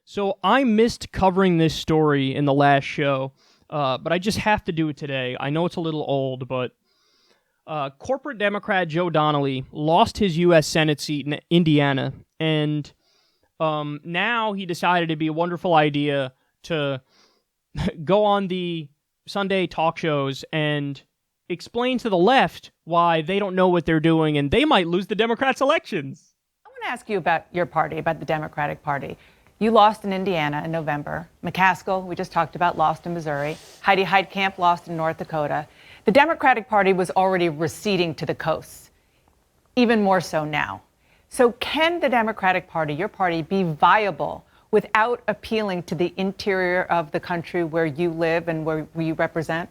So I missed covering this story in the last show, but I just have to do it today. I know it's a little old, but corporate Democrat Joe Donnelly lost his U.S. Senate seat in Indiana, and now he decided it'd be a wonderful idea to go on the Sunday talk shows and explain to the left why they don't know what they're doing and they might lose the Democrats' elections. I want to ask you about your party, about the Democratic Party. You lost in Indiana in November. McCaskill, we just talked about, lost in Missouri. Heidi Heitkamp lost in North Dakota. The Democratic Party was already receding to the coasts, even more so now. So can the Democratic Party, your party, be viable without appealing to the interior of the country where you live and where you represent?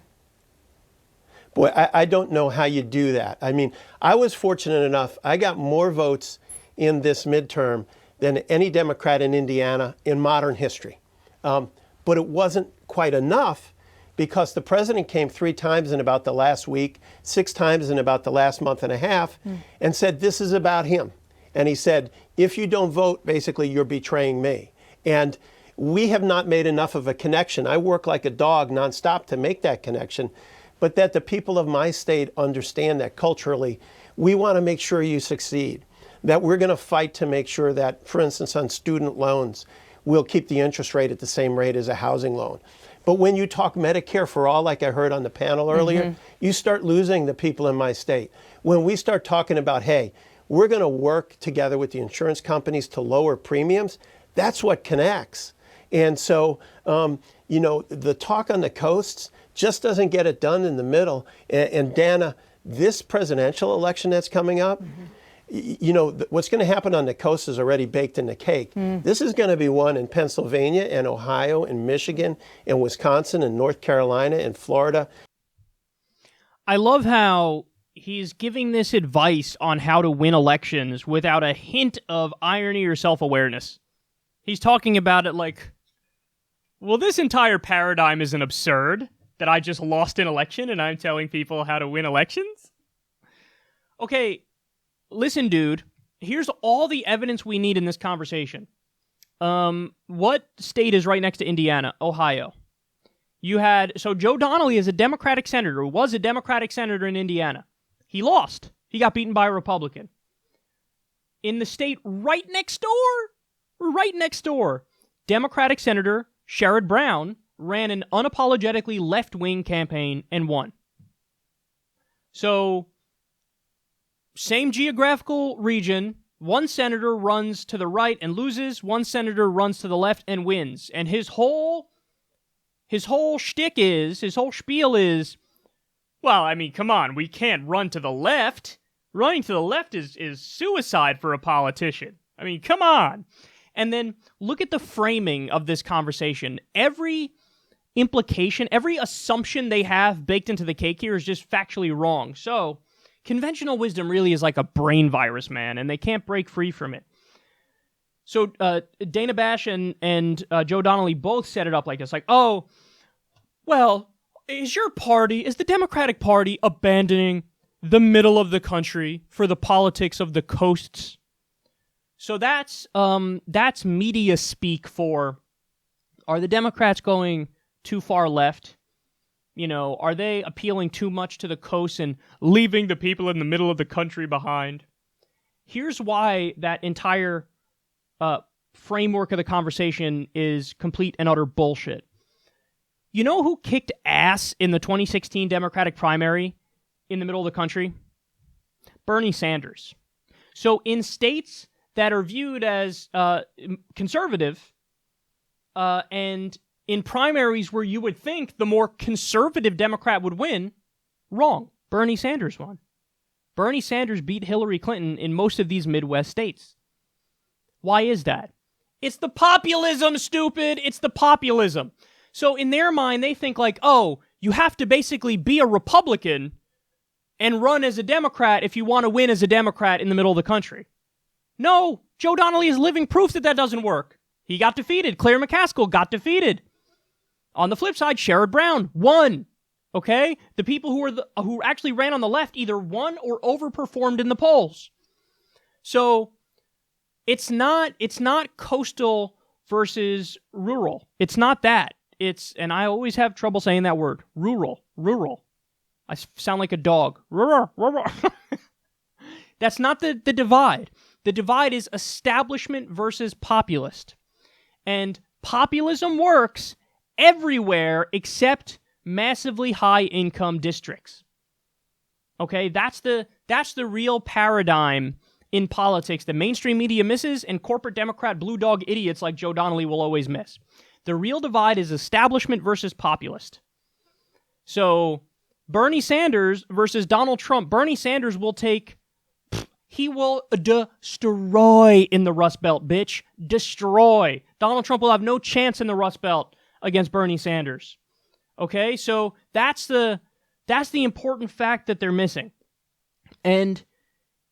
Boy, I don't know how you do that. I mean, I was fortunate enough. I got more votes in this midterm than any Democrat in Indiana in modern history. But it wasn't quite enough because the president came 3 times in about the last week, 6 times in about the last month and a half, and said, this is about him. And he said, if you don't vote, basically, you're betraying me. And we have not made enough of a connection. I work like a dog nonstop to make that connection, but that the people of my state understand that culturally, we want to make sure you succeed, that we're going to fight to make sure that, for instance, on student loans, we'll keep the interest rate at the same rate as a housing loan. But when you talk Medicare for all, like I heard on the panel earlier, you start losing the people in my state. When we start talking about, hey, we're going to work together with the insurance companies to lower premiums, that's what connects. And so, the talk on the coasts just doesn't get it done in the middle. And Dana, this presidential election that's coming up, what's going to happen on the coast is already baked in the cake. This is going to be one in Pennsylvania and Ohio and Michigan and Wisconsin and North Carolina and Florida. I love how he's giving this advice on how to win elections without a hint of irony or self-awareness. He's talking about it like, well, this entire paradigm isn't absurd, that I just lost an election and I'm telling people how to win elections? Okay, listen, dude, here's all the evidence we need in this conversation. What state is right next to Indiana? Ohio. So Joe Donnelly is a Democratic senator, was a Democratic senator in Indiana. He lost. He got beaten by a Republican. In the state right next door, Democratic Senator Sherrod Brown ran an unapologetically left-wing campaign and won. So, same geographical region, one senator runs to the right and loses, one senator runs to the left and wins. And his whole spiel is, well, I mean, come on, we can't run to the left. Running to the left is suicide for a politician. I mean, come on. And then look at the framing of this conversation. Every implication, every assumption they have baked into the cake here is just factually wrong. So, conventional wisdom really is like a brain virus, man, and they can't break free from it. So, Dana Bash and Joe Donnelly both set it up like this, like, oh, well, is the Democratic Party abandoning the middle of the country for the politics of the coasts? So that's media speak for, are the Democrats going too far left? Are they appealing too much to the coast and leaving the people in the middle of the country behind? Here's why that entire framework of the conversation is complete and utter bullshit. You know who kicked ass in the 2016 Democratic primary in the middle of the country? Bernie Sanders. So in states that are viewed as conservative, and in primaries where you would think the more conservative Democrat would win, wrong. Bernie Sanders won. Bernie Sanders beat Hillary Clinton in most of these Midwest states. Why is that? It's the populism, stupid! It's the populism. So in their mind, they think like, oh, you have to basically be a Republican and run as a Democrat if you want to win as a Democrat in the middle of the country. No, Joe Donnelly is living proof that doesn't work. He got defeated. Claire McCaskill got defeated. On the flip side, Sherrod Brown won. Okay? The people who actually ran on the left either won or overperformed in the polls. So it's not coastal versus rural. It's not that. It's, and I always have trouble saying that word, rural. I sound like a dog. That's not the divide. The divide is establishment versus populist. And populism works everywhere except massively high-income districts. Okay, that's the real paradigm in politics that mainstream media misses and corporate Democrat blue dog idiots like Joe Donnelly will always miss. The real divide is establishment versus populist. So, Bernie Sanders versus Donald Trump. Bernie Sanders will he will destroy in the Rust Belt, bitch. Destroy. Donald Trump will have no chance in the Rust Belt against Bernie Sanders. Okay, so that's the important fact that they're missing. And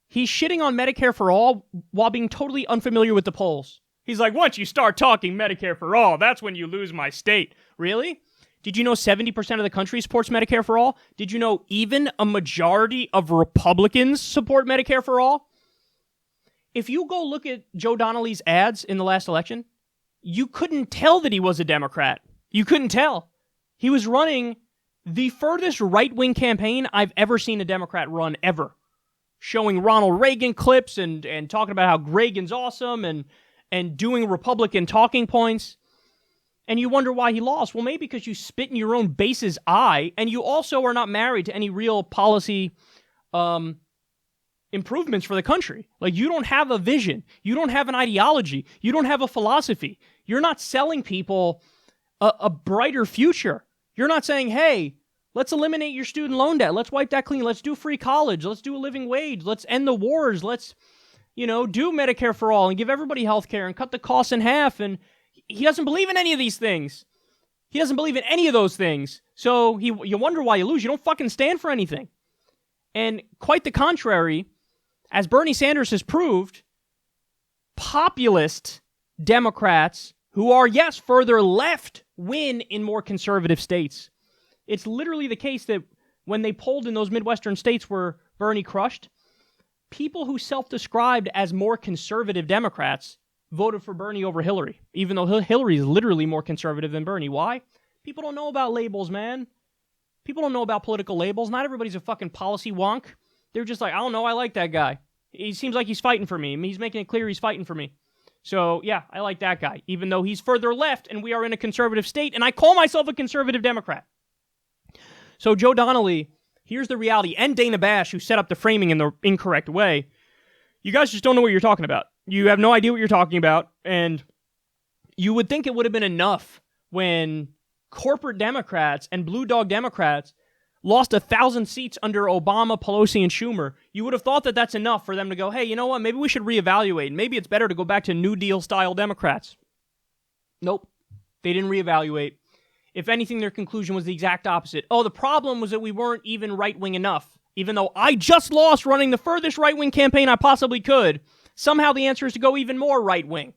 he's shitting on Medicare for all while being totally unfamiliar with the polls. He's like, once you start talking Medicare for all, that's when you lose my state. Really? Did you know 70% of the country supports Medicare for all? Did you know even a majority of Republicans support Medicare for all? If you go look at Joe Donnelly's ads in the last election, you couldn't tell that he was a Democrat. You couldn't tell. He was running the furthest right-wing campaign I've ever seen a Democrat run, ever. Showing Ronald Reagan clips and talking about how Reagan's awesome and doing Republican talking points. And you wonder why he lost. Well, maybe because you spit in your own base's eye, and you also are not married to any real policy improvements for the country. Like, you don't have a vision. You don't have an ideology. You don't have a philosophy. You're not selling people a brighter future. You're not saying, hey, let's eliminate your student loan debt. Let's wipe that clean. Let's do free college. Let's do a living wage. Let's end the wars. Let's, do Medicare for all and give everybody health care and cut the costs in half. And he doesn't believe in any of these things. He doesn't believe in any of those things. So you wonder why you lose. You don't fucking stand for anything. And quite the contrary, as Bernie Sanders has proved, populist Democrats who are, yes, further left win in more conservative states. It's literally the case that when they polled in those Midwestern states where Bernie crushed, people who self-described as more conservative Democrats voted for Bernie over Hillary, even though Hillary is literally more conservative than Bernie. Why? People don't know about labels, man. People don't know about political labels. Not everybody's a fucking policy wonk. They're just like, I don't know, I like that guy. He seems like he's fighting for me. He's making it clear he's fighting for me. So, yeah, I like that guy, even though he's further left and we are in a conservative state, and I call myself a conservative Democrat. So, Joe Donnelly, here's the reality, and Dana Bash, who set up the framing in the incorrect way. You guys just don't know what you're talking about. You have no idea what you're talking about, and you would think it would have been enough when corporate Democrats and blue dog Democrats lost 1,000 seats under Obama, Pelosi, and Schumer. You would have thought that that's enough for them to go, hey, you know what, maybe we should reevaluate. Maybe it's better to go back to New Deal-style Democrats. Nope. They didn't reevaluate. If anything, their conclusion was the exact opposite. Oh, the problem was that we weren't even right-wing enough. Even though I just lost running the furthest right-wing campaign I possibly could, somehow the answer is to go even more right-wing.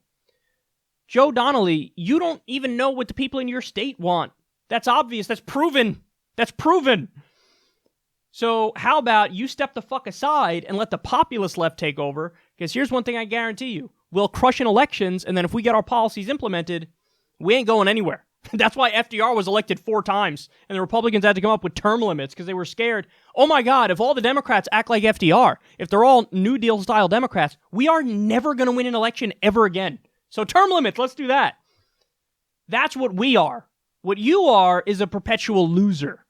Joe Donnelly, you don't even know what the people in your state want. That's obvious. That's proven. That's proven. So how about you step the fuck aside and let the populist left take over? Because here's one thing I guarantee you. We'll crush in elections, and then if we get our policies implemented, we ain't going anywhere. That's why FDR was elected 4 times, and the Republicans had to come up with term limits because they were scared. Oh my God, if all the Democrats act like FDR, if they're all New Deal-style Democrats, we are never going to win an election ever again. So term limits, let's do that. That's what we are. What you are is a perpetual loser.